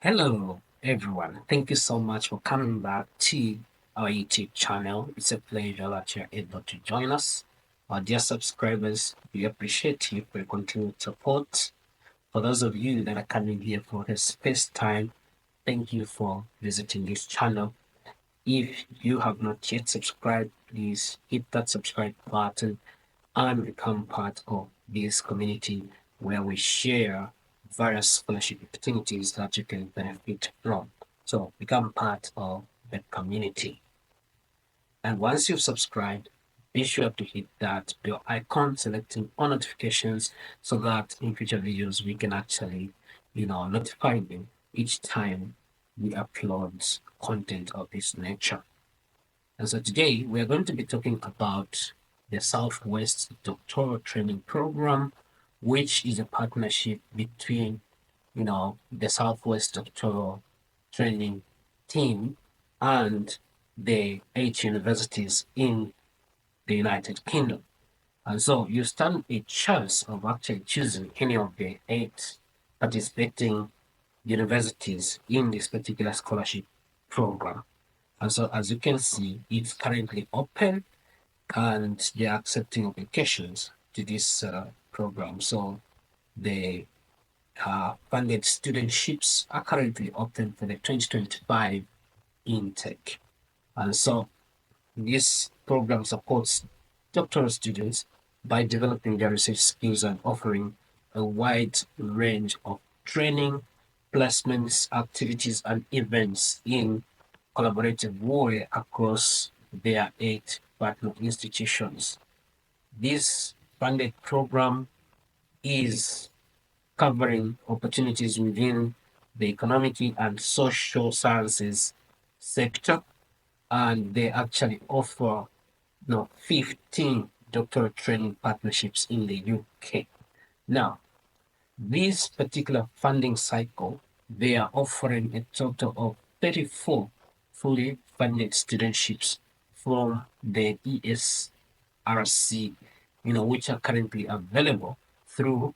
Hello, everyone. Thank you so much for coming back to our YouTube channel. It's a pleasure that you're able to join us. Our dear subscribers, we appreciate you for your continued support. For those of you that are coming here for the first time, thank you for visiting this channel. If you have not yet subscribed, please hit that subscribe button and become part of this community where we share various scholarship opportunities that you can benefit from. So become part of the community. And once you've subscribed, be sure to hit that bell icon selecting all notifications so that in future videos we can actually, notify you each time we upload content of this nature. And so today we are going to be talking about the Southwest Doctoral Training Program, which is a partnership between, the Southwest Doctoral Training Team and the 8 universities in the United Kingdom. And so you stand a chance of actually choosing any of the 8 participating universities in this particular scholarship program. And so, as you can see, it's currently open and they're accepting applications to this program. So, the funded studentships are currently open for the 2025 intake. And so, this program supports doctoral students by developing their research skills and offering a wide range of training, placements, activities, and events in collaborative way across their 8 partner institutions. This funded program is covering opportunities within the economic and social sciences sector, and they actually offer 15 doctoral training partnerships in the UK. Now, this particular funding cycle, they are offering a total of 34 fully funded studentships from the ESRC, which are currently available through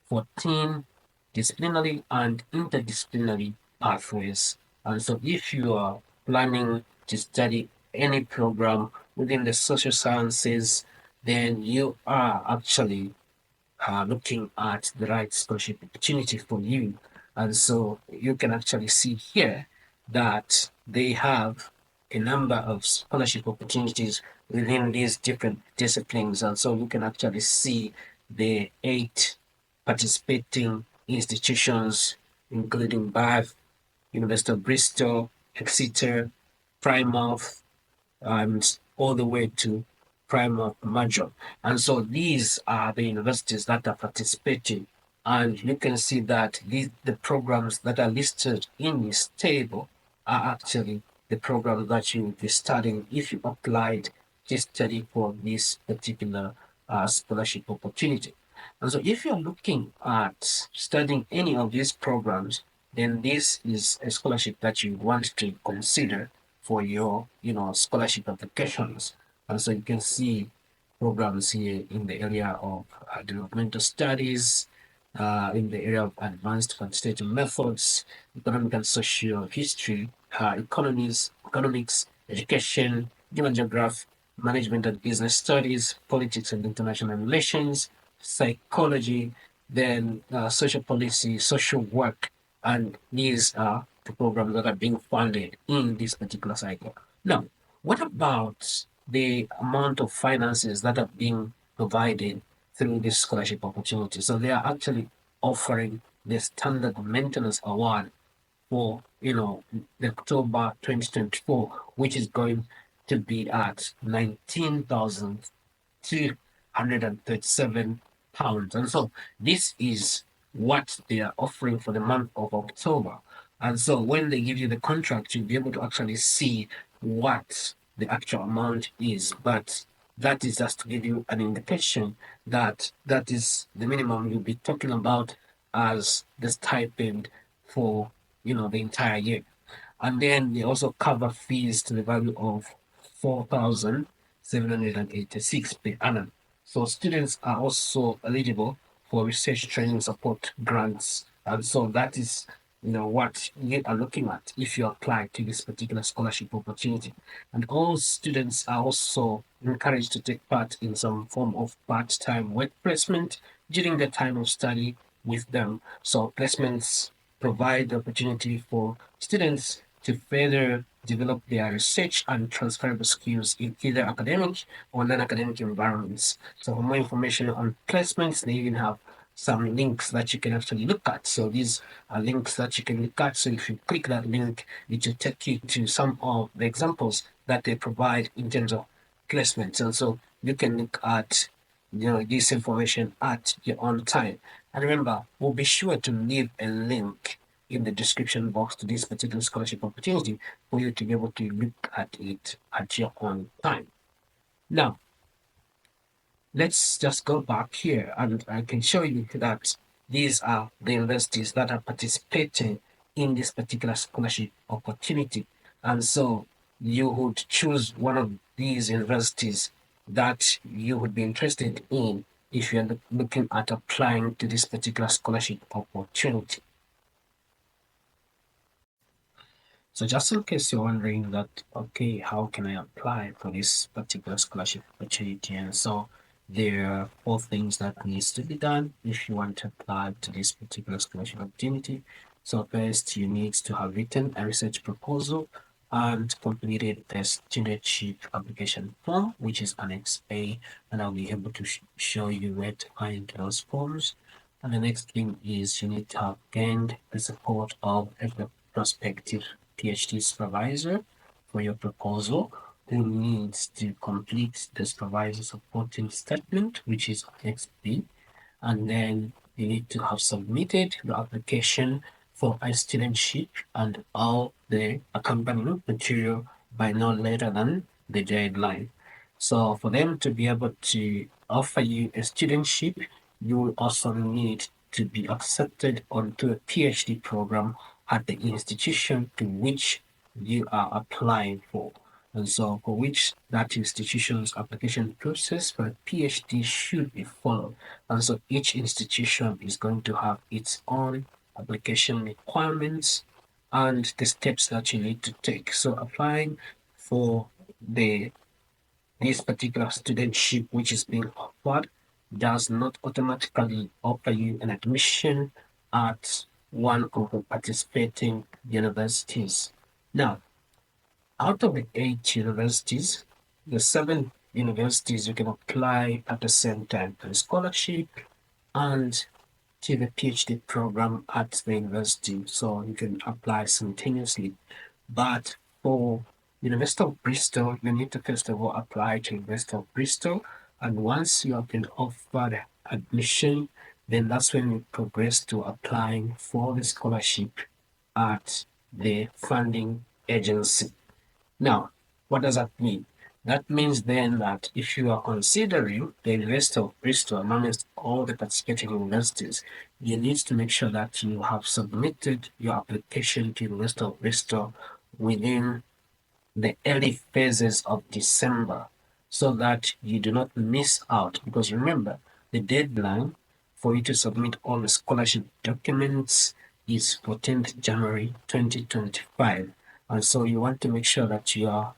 14 disciplinary and interdisciplinary pathways. And so if you are planning to study any program within the social sciences, then you are actually looking at the right scholarship opportunity for you. And so you can actually see here that they have a number of scholarship opportunities within these different disciplines. And so you can actually see the 8 participating institutions, including Bath, University of Bristol, Exeter, Plymouth, and all the way to Prima Major. And so these are the universities that are participating. And you can see that the programs that are listed in this table are actually the programs that you will be studying if you applied to study for this particular scholarship opportunity. And so if you're looking at studying any of these programs, then this is a scholarship that you want to consider for your, scholarship applications. And so you can see programs here in the area of developmental studies, in the area of advanced quantitative methods, economic and social history, economics, education, human geography, management and business studies, politics and international relations, psychology, then social policy, social work, and these are the programs that are being funded in this particular cycle. Now, what about the amount of finances that are being provided through this scholarship opportunity? So they are actually offering the standard maintenance award for the October 2024, which is going to be at 19,237 pounds. And so this is what they are offering for the month of October. And so when they give you the contract, you'll be able to actually see what the actual amount is. But that is just to give you an indication that that is the minimum you'll be talking about as the stipend for the entire year. And then they also cover fees to the value of 4,786 per annum. So students are also eligible for research training support grants. And so that is what you are looking at if you apply to this particular scholarship opportunity. And all students are also encouraged to take part in some form of part-time work placement during the time of study with them. So placements provide the opportunity for students to further develop their research and transferable skills in either academic or non-academic environments. So for more information on placements, they even have some links that you can actually look at. So these are links that you can look at. So if you click that link, it will take you to some of the examples that they provide in terms of placements. And so you can look at this information at your own time. And remember, we'll be sure to leave a link in the description box to this particular scholarship opportunity for you to be able to look at it at your own time. Now, let's just go back here and I can show you that these are the universities that are participating in this particular scholarship opportunity. And so you would choose one of these universities that you would be interested in if you're looking at applying to this particular scholarship opportunity. So just in case you're wondering that, okay, how can I apply for this particular scholarship opportunity? And so there are four things that needs to be done if you want to apply to this particular scholarship opportunity. So first, you need to have written a research proposal and completed the studentship application form, which is Annex A, and I'll be able to show you where to find those forms. And the next thing is you need to have gained the support of a prospective PhD supervisor for your proposal, who needs to complete the supervisor supporting statement, which is Annex B, and then you need to have submitted the application for a studentship and all the accompanying material by no later than the deadline. So for them to be able to offer you a studentship, you will also need to be accepted onto a PhD program at the institution to which you are applying for. And so for which that institution's application process for a PhD should be followed. And so each institution is going to have its own application requirements and the steps that you need to take. So applying for the this particular studentship which is being offered does not automatically offer you an admission at one of the participating universities. Now, out of the 8 universities, the 7 universities you can apply at the same time for the scholarship and to the PhD program at the university. So you can apply simultaneously. But for University of Bristol, you need to first of all apply to University of Bristol. And once you have been offered admission, then that's when you progress to applying for the scholarship at the funding agency. Now, what does that mean? That means then that if you are considering the University of Bristol amongst all the participating universities, you need to make sure that you have submitted your application to University of Bristol within the early phases of December so that you do not miss out. Because remember, the deadline for you to submit all the scholarship documents is 14th January 2025. And so you want to make sure that you are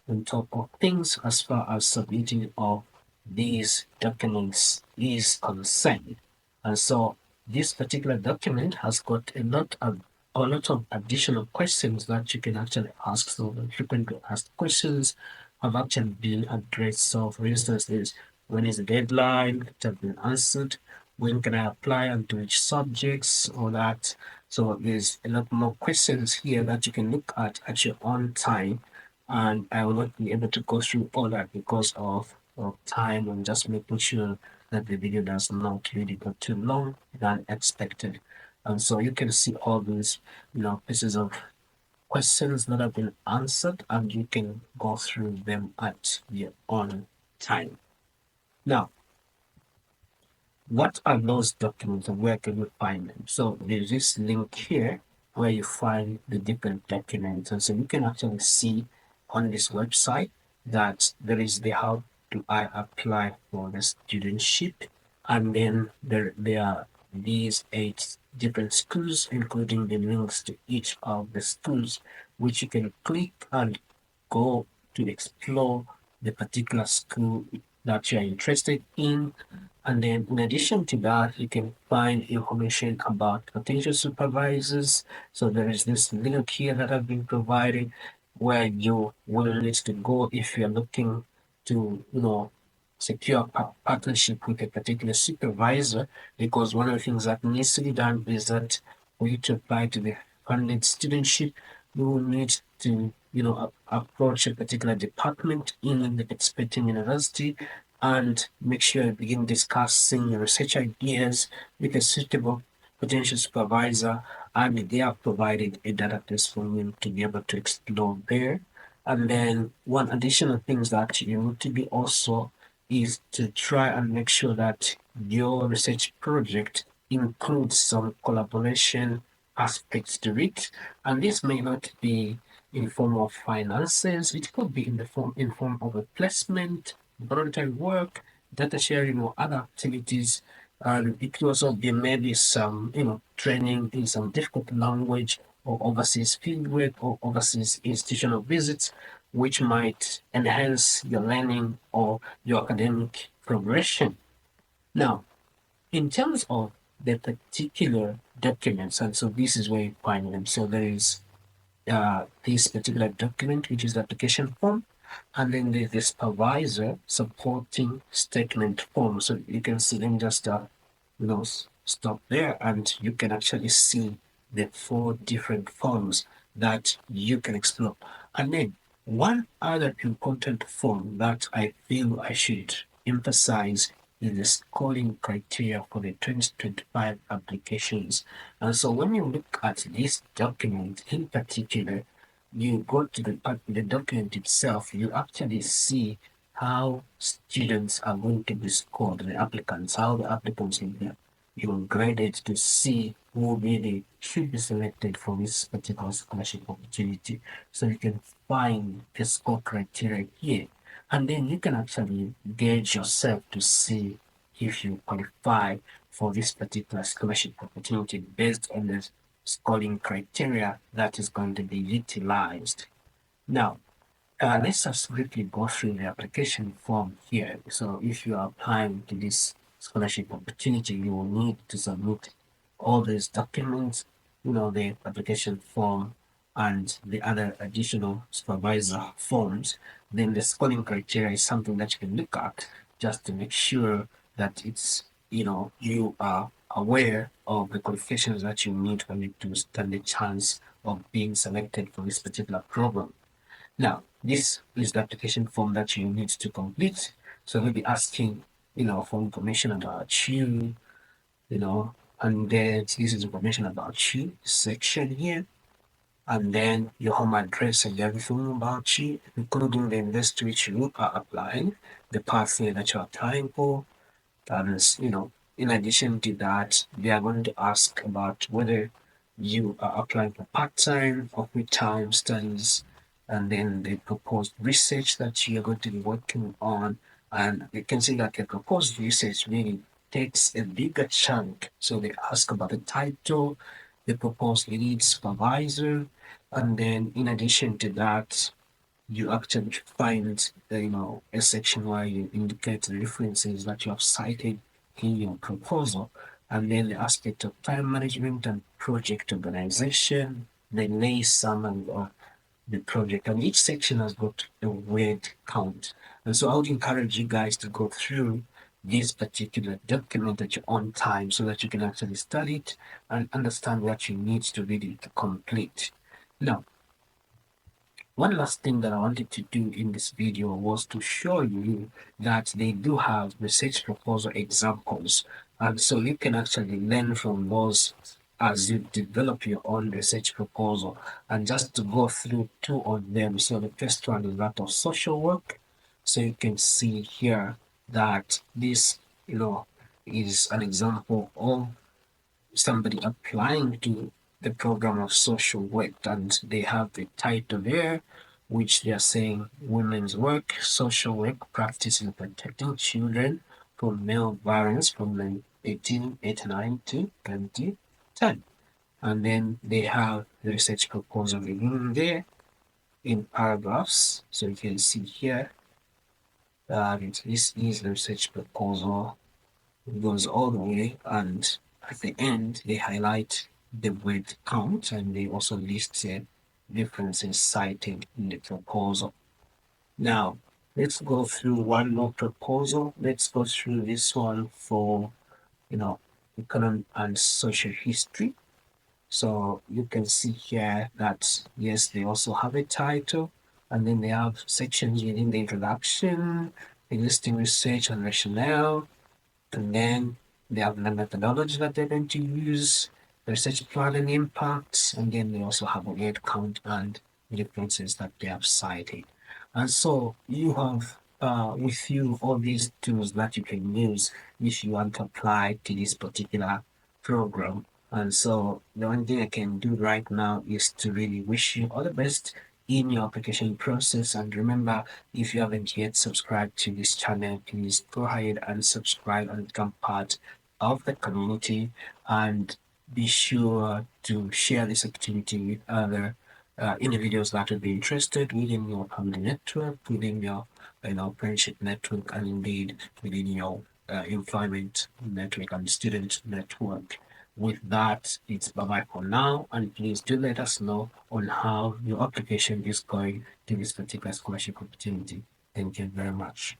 on top of things as far as submitting of these documents is concerned. And so this particular document has got a lot of additional questions that you can actually ask. So the frequently asked questions have actually been addressed. So for instance, there's when is the deadline? It has been answered. When can I apply and to which subjects? All that. So there's a lot more questions here that you can look at your own time. And I will not be able to go through all that because of time and just making sure that the video does not really go too long than expected. And so you can see all these, pieces of questions that have been answered, and you can go through them at your own time. Now, what are those documents and where can you find them? So there's this link here where you find the different documents. And so you can actually see on this website that there is the how do I apply for the studentship. And then there are these 8 different schools, including the links to each of the schools, which you can click and go to explore the particular school that you are interested in. And then in addition to that, you can find information about potential supervisors. So there is this link here that I've been provided where you will need to go if you're looking to, secure a partnership with a particular supervisor, because one of the things that needs to be done is that for you to apply to the funded studentship, you will need to, approach a particular department in the participating university and make sure you begin discussing your research ideas with a suitable potential supervisor, and they are provided a database for you to be able to explore there. And then one additional things that you need to be also is to try and make sure that your research project includes some collaboration aspects to it. And this may not be in form of finances, it could be in form of a placement, voluntary work, data sharing, or other activities. And it could also be maybe some, training in some difficult language or overseas fieldwork or overseas institutional visits, which might enhance your learning or your academic progression. Now, in terms of the particular documents, and so this is where you find them. So there is this particular document, which is the application form, and then there's the supervisor supporting statement form. So you can see them just stop there, and you can actually see the four different forms that you can explore. And then one other important form that I feel I should emphasize is the scoring criteria for the 2025 applications. And so when you look at this document in particular, you go to the document itself, you actually see how students are going to be scored, the applicants, how the applicants will be graded to see who really should be selected for this particular scholarship opportunity. So you can find the score criteria here, and then you can actually gauge yourself to see if you qualify for this particular scholarship opportunity based on the scoring criteria that is going to be utilized. Now, let's just briefly go through the application form here. So if you are applying to this scholarship opportunity, you will need to submit all these documents, the application form and the other additional supervisor forms. Then the scoring criteria is something that you can look at just to make sure that you are aware of the qualifications that you need for you to stand a chance of being selected for this particular program. Now, this is the application form that you need to complete. So we'll be asking, for information about you, and then this is information about you section here, and then your home address and everything about you, including the industry which you are applying, the pathway that you're applying for, and in addition to that, they are going to ask about whether you are applying for part-time or full-time studies, and then the proposed research that you are going to be working on. And you can see that the proposed research really takes a bigger chunk. So they ask about the title, the proposed lead supervisor, and then in addition to that, you actually find a section where you indicate the references that you have cited in your proposal, and then the aspect of time management and project organization, the lay summary of the project, and each section has got a word count. And so I would encourage you guys to go through this particular document at your own time so that you can actually study it and understand what you need to really to complete. Now, one last thing that I wanted to do in this video was to show you that they do have research proposal examples. And so you can actually learn from those as you develop your own research proposal. And just to go through two of them. So the first one is that of social work. So you can see here that this, is an example of somebody applying to the program of social work, and they have the title there which they are saying women's work, social work, practice in protecting children from male violence from 1889 to 20. 10. And then they have the research proposal written there in paragraphs. So you can see here that this is the research proposal. It goes all the way, and at the end, they highlight the word count, and they also list differences cited in the proposal. Now, let's go through one more proposal. Let's go through this one for, economic and social history. So you can see here that, yes, they also have a title, and then they have sections within the introduction, existing research and rationale, and then they have the methodology that they're going to use, the research plan and impact, and then they also have a word count and differences that they have cited. And so you have with you all these tools that you can use if you want to apply to this particular program. And so the only thing I can do right now is to really wish you all the best in your application process. And remember, if you haven't yet subscribed to this channel, please go ahead and subscribe and become part of the community. And be sure to share this activity with other individuals that would be interested within your family network, within your friendship network, and indeed within your employment network and student network. With that, it's bye-bye for now, and please do let us know on how your application is going to this particular scholarship opportunity. Thank you very much.